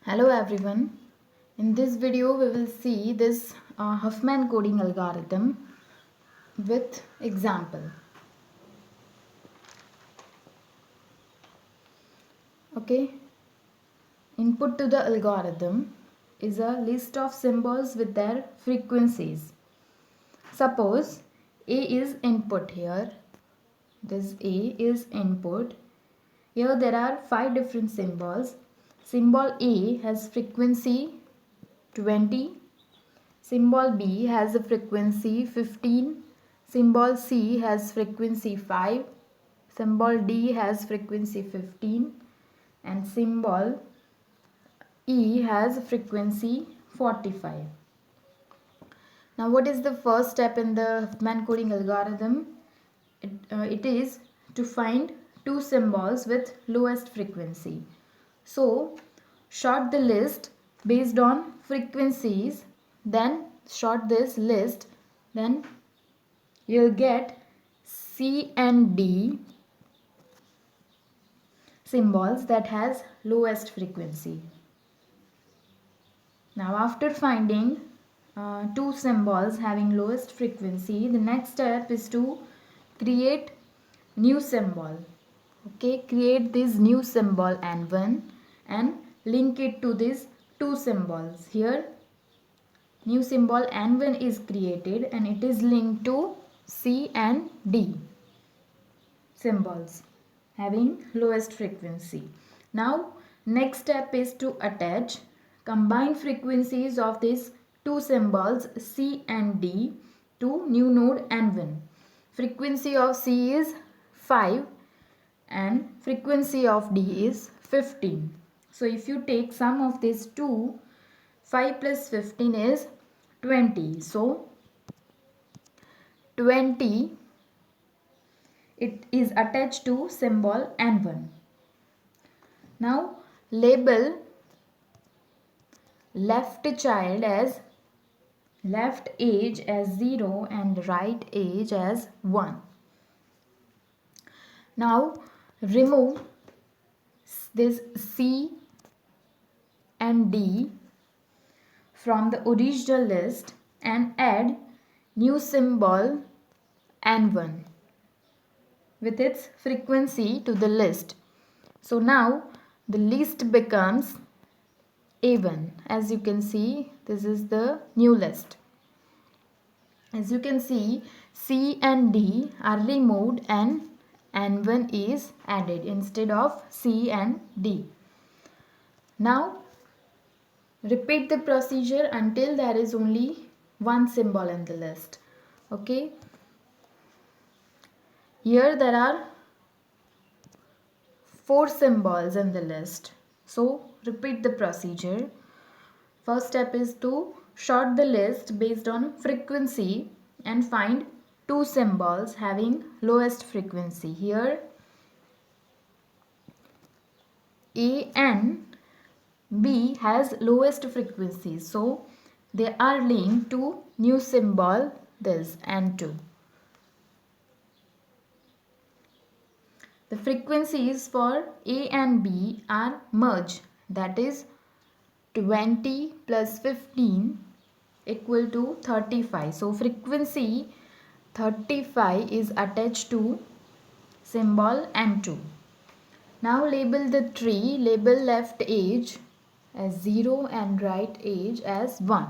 Hello everyone. In this video we will see this Huffman coding algorithm with example. Okay. Input to the algorithm is a list of symbols with their frequencies. Suppose A is input here. This A is input. Here there are 5 different symbols. Symbol A has frequency 20. Symbol B has a frequency 15. Symbol C has frequency 5. Symbol D has frequency 15. And symbol E has frequency 45. Now what is the first step in the Huffman coding algorithm? It is to find two symbols with lowest frequency. So sort the list based on frequencies, then sort this list, then you'll get C and D symbols that has lowest frequency. Now after finding two symbols having lowest frequency, the next step is to create new symbol. Okay, create this new symbol N1 and link it to these two symbols. Here new symbol N1 is created and it is linked to C and D symbols having lowest frequency. Now next step is to attach combined frequencies of these two symbols C and D to new node N1. Frequency of C is 5 and frequency of D is 15. So if you take sum of these two, 5 plus 15 is 20. So 20 it is attached to symbol N1. Now label left child as left age as 0 and right age as 1. Now remove this C and D from the original list and add new symbol N1 with its frequency to the list. So now the list becomes A1. As you can see, this is the new list. As you can see, C and D are removed and N1 is added instead of C and D. Now repeat the procedure until there is only one symbol in the list. Okay. Here there are 4 symbols in the list. So repeat the procedure. First step is to sort the list based on frequency and find two symbols having lowest frequency. Here A and B has lowest frequency. So they are linked to new symbol this N2. The frequencies for A and B are merged, that is 20 plus 15 equal to 35. So frequency 35 is attached to symbol N2. Now label the tree, label left age as 0 and right age as 1.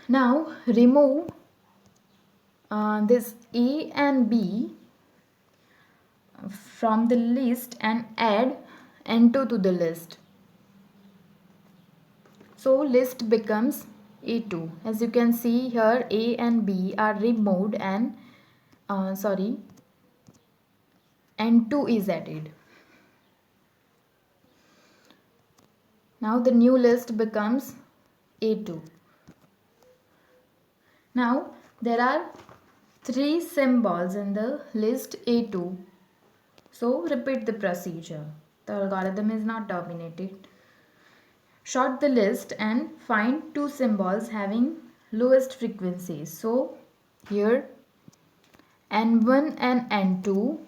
Now remove this A and B from the list and add N2 to the list. So list becomes A2. As you can see here, A and B are removed and N2 is added. Now the new list becomes A2. Now there are 3 symbols in the list A2. So repeat the procedure. The algorithm is not terminated. Sort the list and find two symbols having lowest frequencies. So here N1 and N2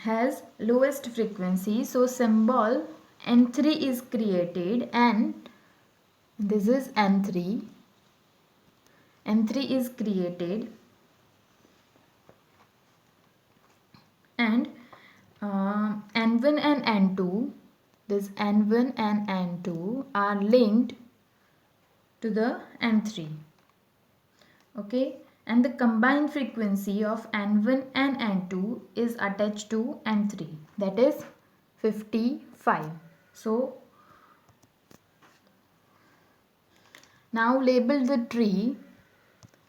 has lowest frequency, so symbol N3 is created, and this is N3. N3 is created, and N1 and N2, this N1 and N2 are linked to the N3. Okay, and the combined frequency of N1 and N2 is attached to N3, that is 55. So now label the tree.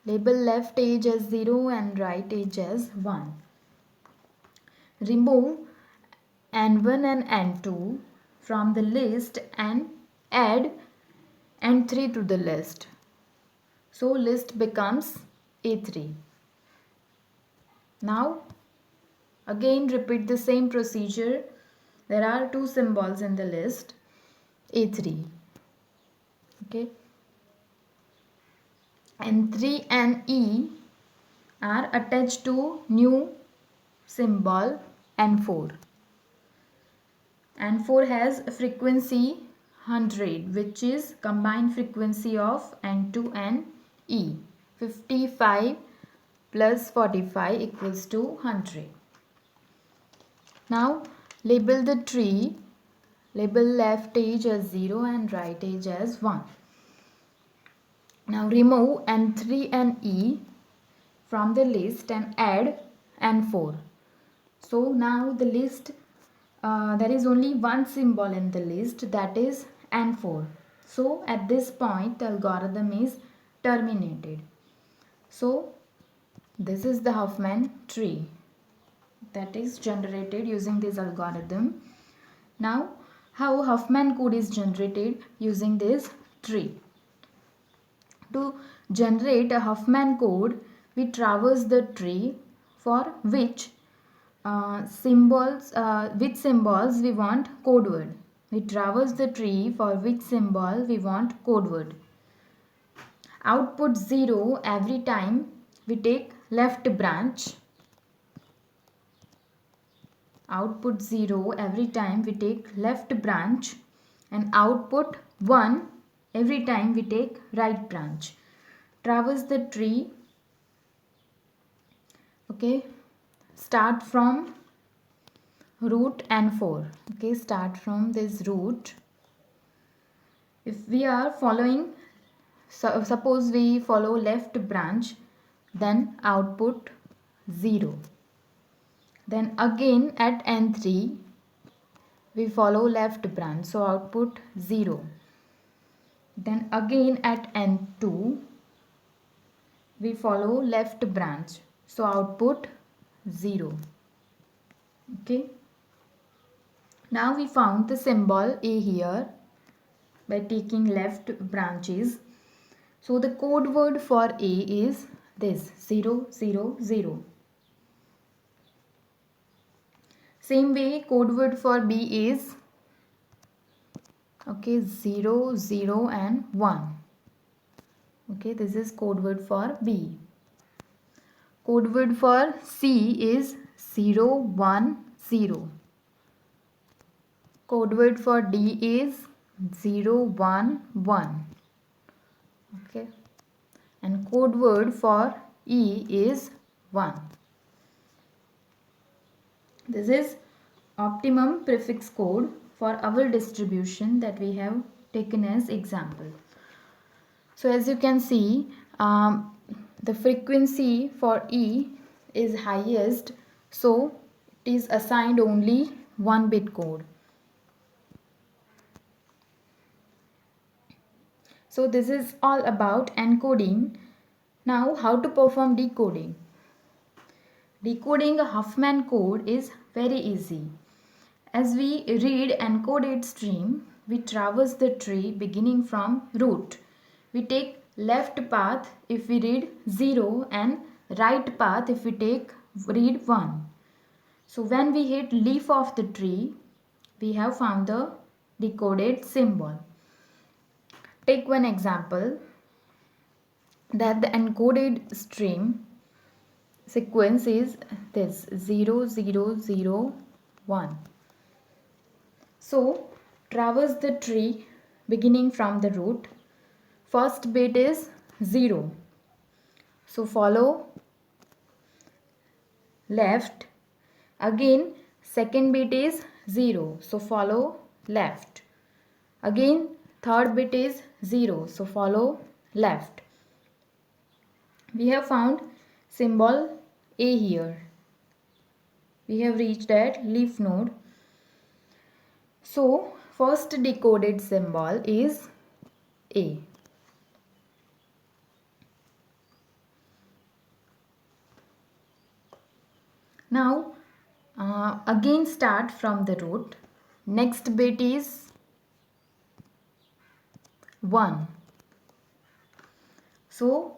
Label left edge as 0 and right edge as 1. Remove N1 and N2 from the list and add N3 to the list. So list becomes A3. Now again repeat the same procedure. There are two symbols in the list, A3. Okay. N3 and E are attached to new symbol N4. N4 has frequency 100, which is combined frequency of N2 and E. 55 plus 45 equals to 100. Now label the tree. Label left edge as 0 and right edge as 1. Now remove N3 and E from the list and add N4. So now the list, there is only one symbol in the list, that is N4. So at this point the algorithm is terminated. So this is the Huffman tree that is generated using this algorithm. Now how Huffman code is generated using this tree. To generate a Huffman code, we traverse the tree for which symbols we want code word. We traverse the tree for which symbol we want code word. Output 0 every time we take left branch. Output 0 every time we take left branch, and output 1 every time we take right branch. Traverse the tree. Okay, start from root N4. Okay, start from this root. If we are following, suppose we follow left branch, then output 0. Then again at N3 we follow left branch, so output 0. Then again at N2 we follow left branch, so output 0. Okay. Now we found the symbol A here by taking left branches. So the code word for A is this 0, 0, 0. Same way code word for B is 0, 0 and 1. Okay, this is code word for B. Code word for C is 0, 1, 0. Code word for D is 0, 1, 1. Okay, and code word for E is 1. This is optimum prefix code for our distribution that we have taken as example. So as you can see, the frequency for E is highest, so it is assigned only 1 bit code. So this is all about encoding. Now how to perform decoding. Decoding a Huffman code is very easy. As we read encoded stream, we traverse the tree beginning from root. We take left path if we read 0 and right path if we read 1. So when we hit leaf of the tree, we have found the decoded symbol. Take one example, that the encoded stream sequence is this 0, 0, 0, 1. So traverse the tree beginning from the root. First bit is 0. So follow left. Again second bit is 0. So follow left. Again third bit is 0. So follow left. We have found symbol A here. We have reached at leaf node. So first decoded symbol is A. Now again start from the root. Next bit is 1. So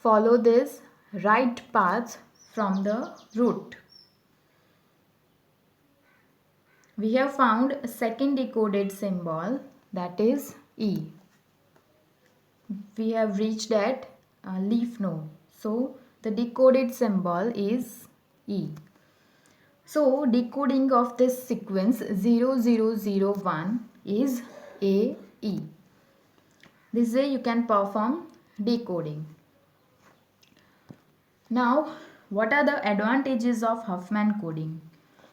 follow this right path from the root. We have found a second decoded symbol, that is E. We have reached at leaf node. So the decoded symbol is E. So decoding of this sequence 0001 is AE. This way you can perform decoding. Now, what are the advantages of Huffman coding?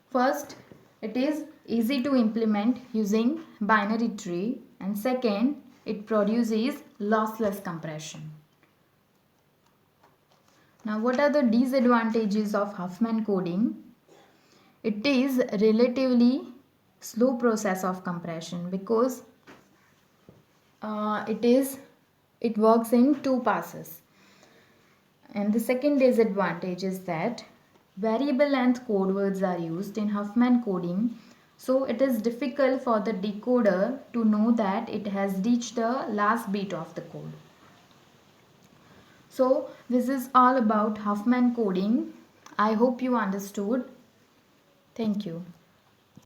First, it is easy to implement using binary tree, and second, it produces lossless compression. Now, what are the disadvantages of Huffman coding? It is relatively slow process of compression because it works in 2 passes. And the second disadvantage is that variable length code words are used in Huffman coding, so it is difficult for the decoder to know that it has reached the last bit of the code. So this is all about Huffman coding. I hope you understood. Thank you.